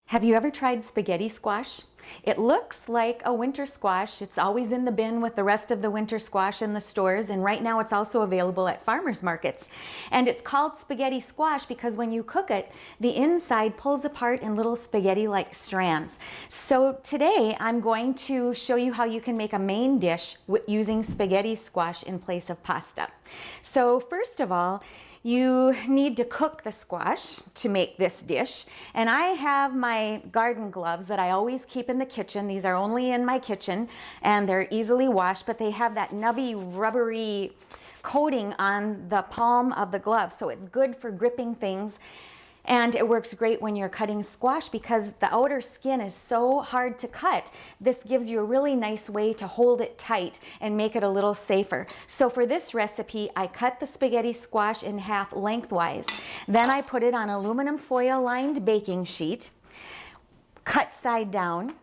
Have you ever tried spaghetti squash? It looks like a winter squash. It's always in the bin with the rest of the winter squash in the stores, and right now it's also available at farmers markets. And it's called spaghetti squash because when you cook it, the inside pulls apart in little spaghetti-like strands. So today I'm going to show you how you can make a main dish using spaghetti squash in place of pasta. So first of all, you need to cook the squash to make this dish. And I have my garden gloves that I always keep in the kitchen. These are only in my kitchen and they're easily washed, but they have that nubby, rubbery coating on the palm of the glove. So it's good for gripping things. And it works great when you're cutting squash because the outer skin is so hard to cut. This gives you a really nice way to hold it tight and make it a little safer. So for this recipe, I cut the spaghetti squash in half lengthwise. Then I put it on aluminum foil lined baking sheet, cut side down.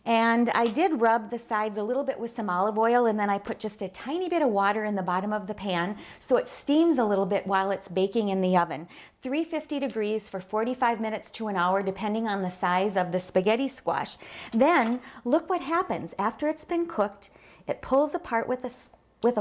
And I did rub the sides a little bit with some olive oil, and then I put just a tiny bit of water in the bottom of the pan so it steams a little bit while it's baking in the oven. 350 degrees for 45 minutes to an hour, depending on the size of the spaghetti squash. Then look what happens. After it's been cooked, it pulls apart with a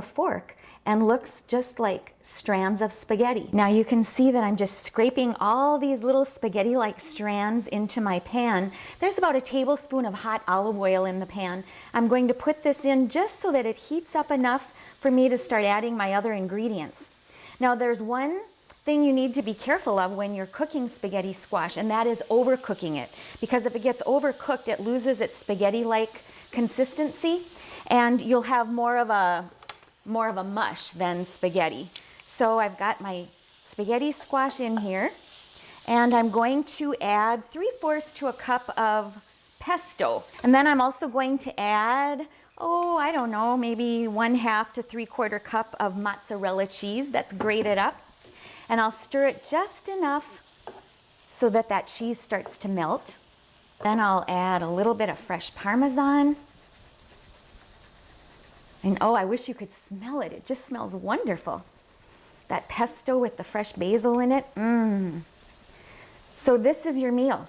fork and looks just like strands of spaghetti. Now you can see that I'm just scraping all these little spaghetti-like strands into my pan. There's about a tablespoon of hot olive oil in the pan. I'm going to put this in just so that it heats up enough for me to start adding my other ingredients. Now there's one thing you need to be careful of when you're cooking spaghetti squash, and that is overcooking it. Because if it gets overcooked, it loses its spaghetti-like consistency, and you'll have more of a mush than spaghetti. So I've got my spaghetti squash in here, and I'm going to add 3/4 to a cup of pesto. And then I'm also going to add, I don't know, maybe 1/2 to 3/4 cup of mozzarella cheese that's grated up. And I'll stir it just enough so that that cheese starts to melt. Then I'll add a little bit of fresh Parmesan. And I wish you could smell it. It just smells wonderful. That pesto with the fresh basil in it. So this is your meal.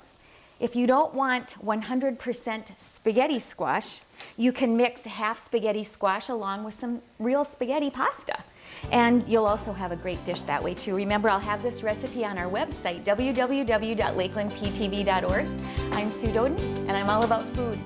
If you don't want 100% spaghetti squash, you can mix half spaghetti squash along with some real spaghetti pasta. And you'll also have a great dish that way too. Remember, I'll have this recipe on our website, www.lakelandptv.org. I'm Sue Doden, and I'm all about food.